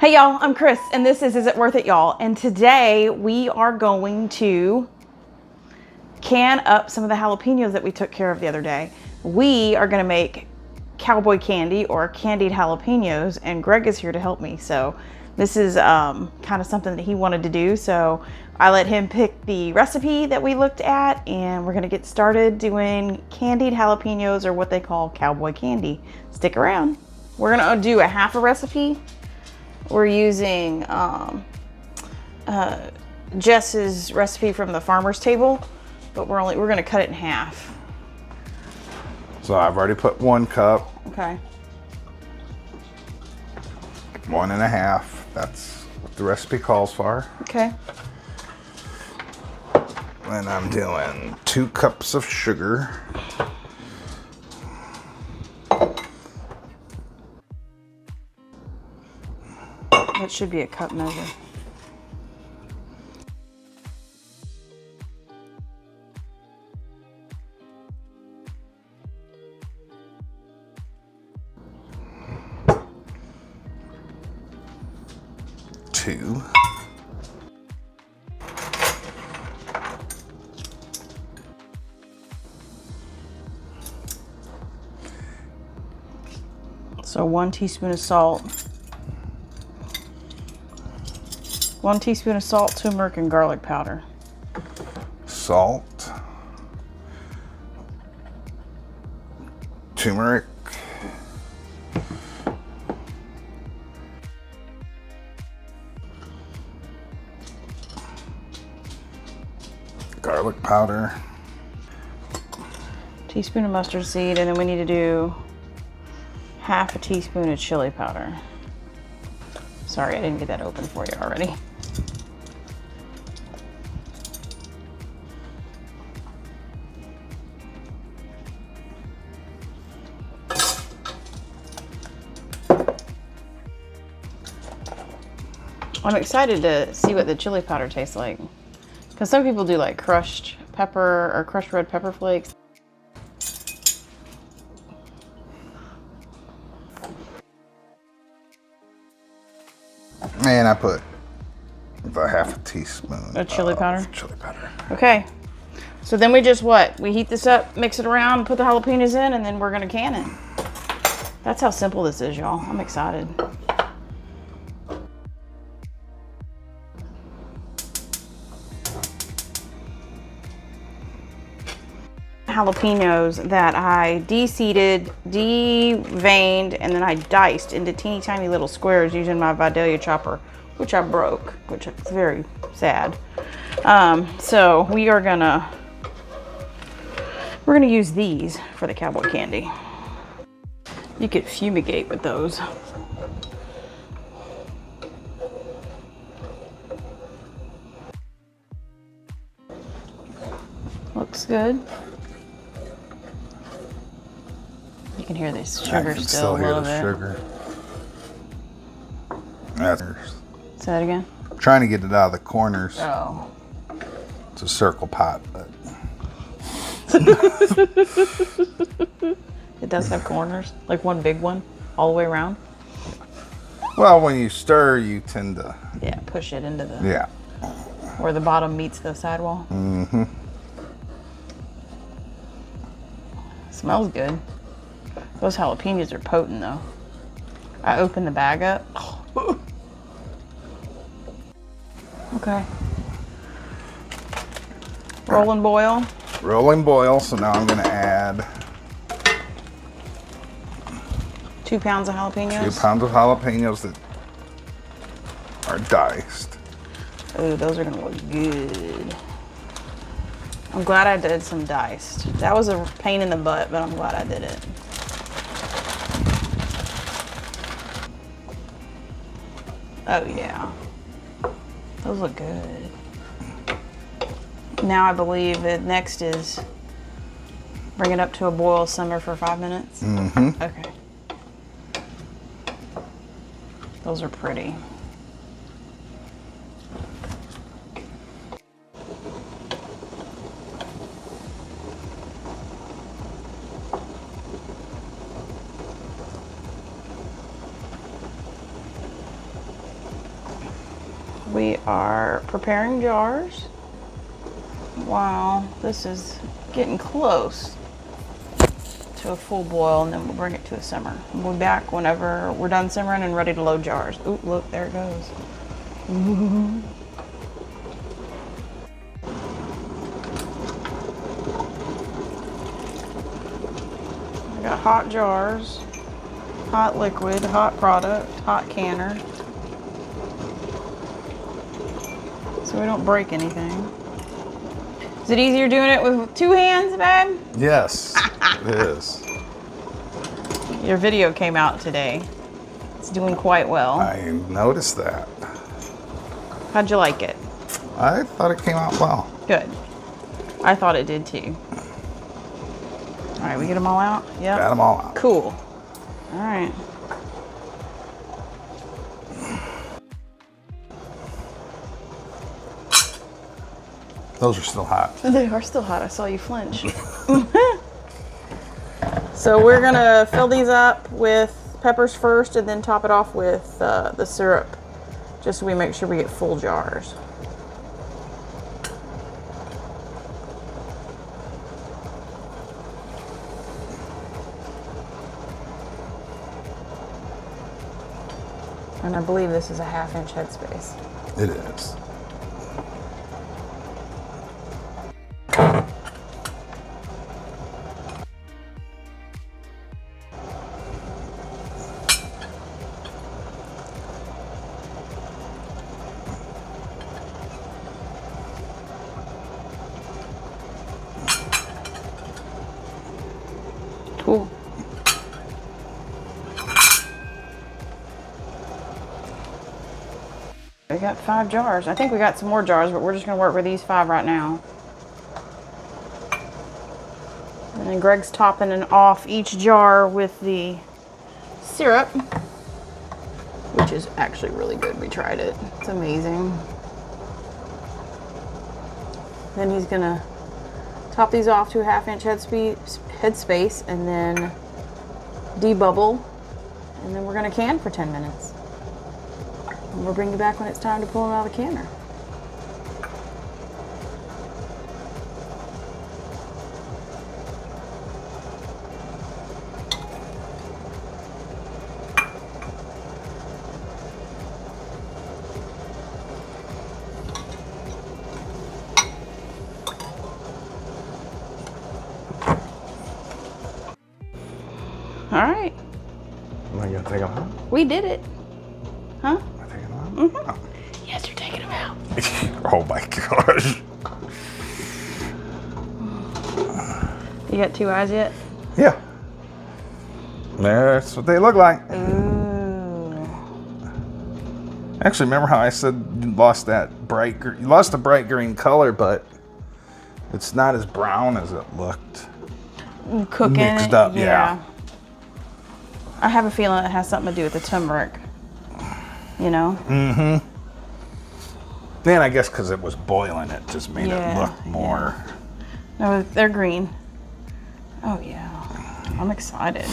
Hey y'all, I'm Chris and this is It Worth It, y'all? And today we are going to can up some of the jalapenos that we took care of the other day. We are gonna make Cowboy Candy or candied jalapenos, and Greg is here to help me. So this is kind of something that he wanted to do. So I let him pick the recipe that we looked at, and we're gonna get started doing candied jalapenos, or what they call Cowboy Candy. Stick around. We're gonna do a half a recipe. We're using Jess's recipe from the farmer's table, but we're gonna cut it in half. So I've already put 1 cup. Okay. 1.5. That's what the recipe calls for. Okay. And I'm doing 2 cups of sugar. That should be a cup measure. Two. So 1 teaspoon of salt. 1 teaspoon of salt, turmeric, and garlic powder. Salt. Turmeric. Garlic powder. Teaspoon of mustard seed, and then we need to do half a teaspoon of chili powder. Sorry, I didn't get that open for you already. I'm excited to see what the chili powder tastes like, because some people do like crushed pepper or crushed red pepper flakes. And I put about half a teaspoon of chili powder. Chili powder. Okay, so then we just what? We heat this up, mix it around, put the jalapenos in, and then we're gonna can it. That's how simple this is, y'all. I'm excited. Jalapenos that I de-seeded, de-veined, and then I diced into teeny tiny little squares using my Vidalia chopper, which I broke, which is very sad. So we're gonna use these for the Cowboy Candy. You could fumigate with those. Looks good. You can hear this sugar still a little bit. Sugar. That's Say that again? I'm trying to get it out of the corners. Oh. It's a circle pot, but It does have corners, like one big one all the way around. well, when you stir, you tend to Push it into the where the bottom meets the sidewall. Mm-hmm. Smells good. Those jalapenos are potent though. I opened the bag up. Okay. Roll and boil. Rolling boil. So now I'm going to add 2 pounds of jalapenos. 2 pounds of jalapenos that are diced. Ooh, those are gonna look good. I'm glad I did some diced. That was a pain in the butt, but I'm glad I did it. Oh yeah. Those look good. Now I believe that next is bring it up to a boil, simmer for 5 minutes. Mm-hmm. Okay. Those are pretty. We are preparing jars. Wow, this is getting close to a full boil, and then we'll bring it to a simmer. We'll be back whenever we're done simmering and ready to load jars. Ooh, look, there it goes. Ooh. I got hot jars, hot liquid, hot product, hot canner, so we don't break anything. Is it easier doing it with 2 hands, babe? Yes, it is. Your video came out today. It's doing quite well. I noticed that. How'd you like it? I thought it came out well. Good. I thought it did too. All right, we get them all out? Yep. Got them all out. Cool. All right. Those are still hot. They are still hot. I saw you flinch. So we're gonna fill these up with peppers first and then top it off with the syrup, just so we make sure we get full jars. And I believe this is a 1/2 inch headspace. It is. Cool. We got 5 jars. I think we got some more jars, but we're just gonna work with these 5 right now. And then Greg's topping and off each jar with the syrup, which is actually really good. We tried it. It's amazing. Then he's gonna top these off to a 1/2 inch headspace and then debubble. And then we're gonna can for 10 minutes. And we'll bring you back when it's time to pull them out of the canner. All right. Am I gonna take them out? We did it. Huh? Am I taking them out? Mm-hmm. Yes, you're taking them out. Oh my gosh. You got 2 eyes yet? Yeah. That's what they look like. Ooh. Actually, remember how I said you lost that bright, you lost the bright green color, but it's not as brown as it looked. Cooking. Mixed up, yeah. I have a feeling it has something to do with the turmeric. You know? Mm-hmm. Then I guess because it was boiling, it just made it look more. No, they're green. Oh yeah, I'm excited.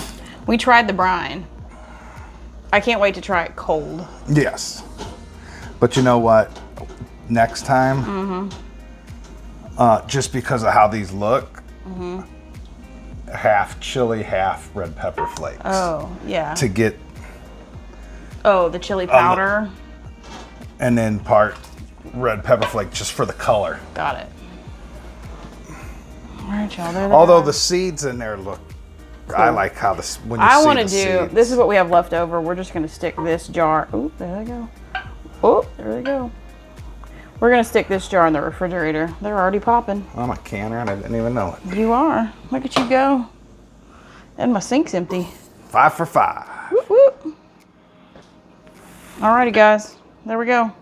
We tried the brine. I can't wait to try it cold. Yes. But you know what? Next time, just because of how these look, half chili, half red pepper flakes. Oh, yeah. To get. Oh, the chili powder. And then part red pepper flake just for the color. Got it. All right, y'all. There they Although are. the seeds in there look, cool. I like how this, when you I see want to the do, seeds. this is what we have left over. We're just going to stick this jar. Oh, there they go. Oh, there they go. We're going to stick this jar in the refrigerator. They're already popping. I'm a canner and I didn't even know it. You are. Look at you go. And my sink's empty. 5 for 5. Whoop, whoop. Alrighty, guys. There we go.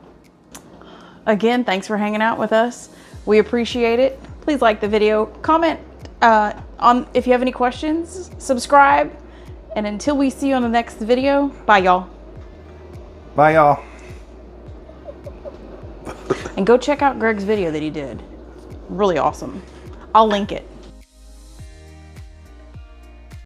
Again, thanks for hanging out with us. We appreciate it. Please like the video. Comment on if you have any questions. Subscribe. And until we see you on the next video, bye, y'all. Bye, y'all. And go check out Greg's video that he did. Really awesome. I'll link it.